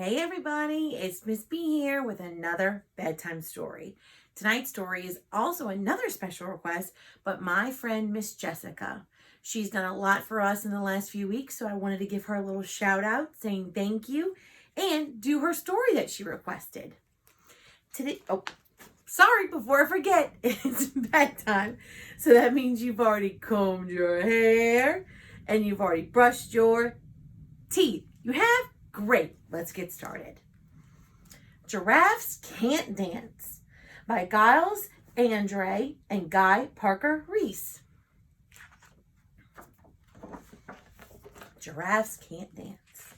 Hey everybody, it's Ms.B here with another bedtime story. Tonight's story is also another special request, but my friend Miss Jessica. She's done a lot for us in the last few weeks, so I wanted to give her a little shout out saying thank you and do her story that she requested. Sorry, before I forget, it's bedtime. So that means you've already combed your hair and you've already brushed your teeth. You have? Great, let's get started. Giraffes Can't Dance by Giles Andre and Guy Parker Reese. Giraffes can't dance.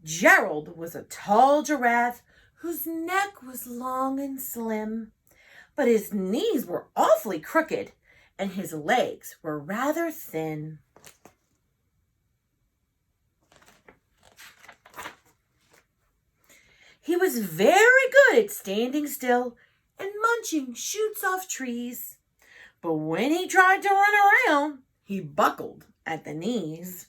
Gerald was a tall giraffe whose neck was long and slim, but his knees were awfully crooked and his legs were rather thin. He was very good at standing still and munching shoots off trees. But when he tried to run around, he buckled at the knees.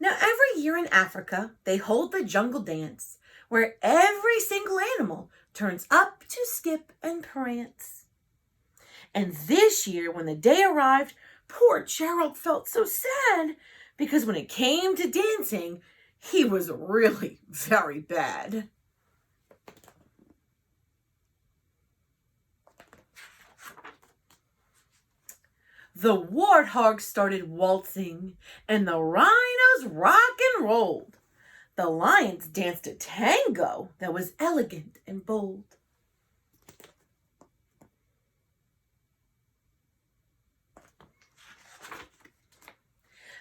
Now, every year in Africa, they hold the jungle dance, where every single animal turns up to skip and prance. And this year, when the day arrived, poor Gerald felt so sad because when it came to dancing, he was really very bad. The warthogs started waltzing and the rhinos rock and rolled. The lions danced a tango that was elegant and bold.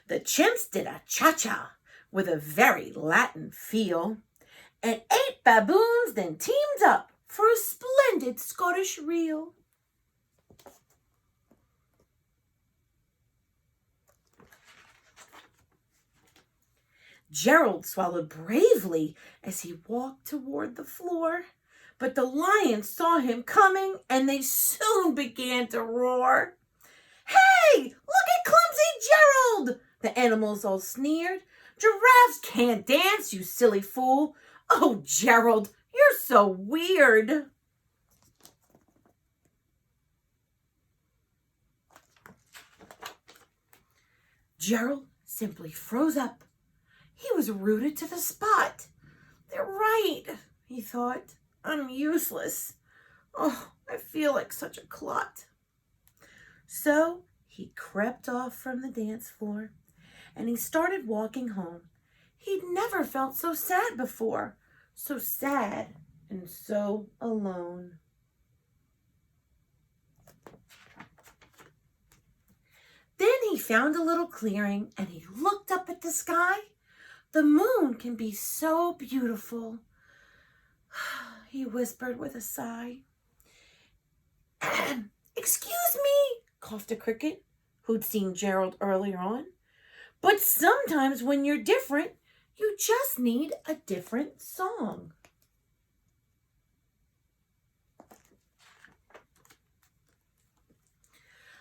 The chimps did a cha-cha with a very Latin feel, and 8 baboons then teamed up for a splendid Scottish reel. Gerald swallowed bravely as he walked toward the floor, but the lions saw him coming and they soon began to roar. "Hey, look at clumsy Gerald!" The animals all sneered. "Giraffes can't dance, you silly fool. Oh, Gerald, you're so weird." Gerald simply froze up. He was rooted to the spot. "They're right," he thought. "I'm useless. Oh, I feel like such a clot." So he crept off from the dance floor and he started walking home. He'd never felt so sad before, so sad and so alone. Then he found a little clearing and he looked up at the sky. "The moon can be so beautiful," he whispered with a sigh. "Excuse me," coughed a cricket who'd seen Gerald earlier on. "But sometimes when you're different, you just need a different song."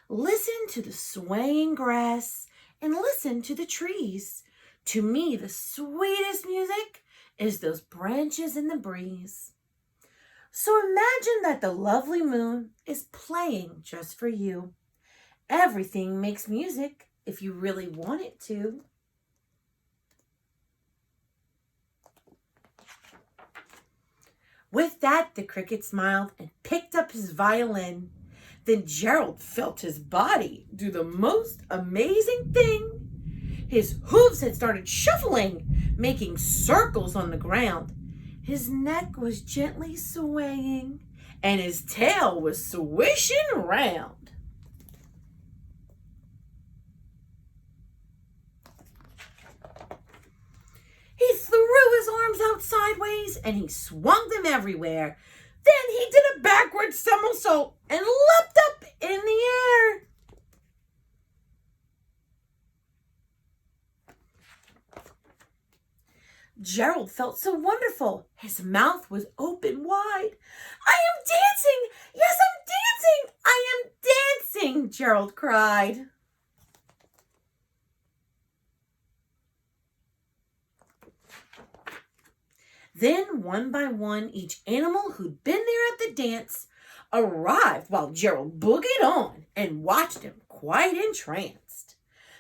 Listen to the swaying grass and listen to the trees. To me, the sweetest music is those branches in the breeze. So imagine that the lovely moon is playing just for you. Everything makes music if you really want it to. With that, the cricket smiled and picked up his violin. Then Gerald felt his body do the most amazing thing. His hooves had started shuffling, making circles on the ground. His neck was gently swaying, and his tail was swishing around. He threw his arms out sideways, and he swung them everywhere. Then he did a backward somersault and leapt up in the air. Gerald felt so wonderful. His mouth was open wide. "I am dancing! Yes, I'm dancing! I Gerald cried. Then, one by one, each animal who'd been there at the dance arrived while Gerald boogied on and watched him quite entranced.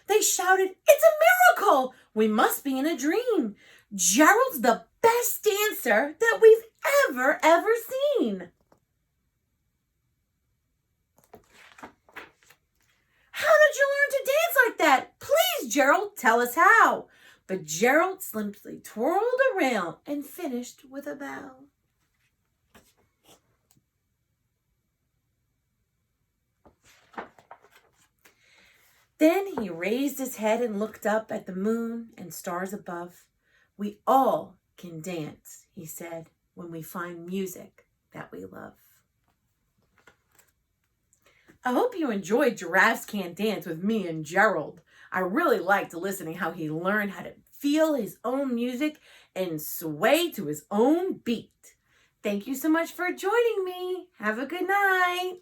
They shouted, "It's a miracle! We must be in a dream. Gerald's the best dancer that we've ever seen." "How did you learn to dance like that? Please, Gerald, tell us how." But Gerald simply twirled around and finished with a bow. Then he raised his head and looked up at the moon and stars above. "We all can dance," he said, "when we find music that we love." I hope you enjoyed Giraffes Can't Dance with me and Gerald. I really liked listening how he learned how to feel his own music and sway to his own beat. Thank you so much for joining me. Have a good night.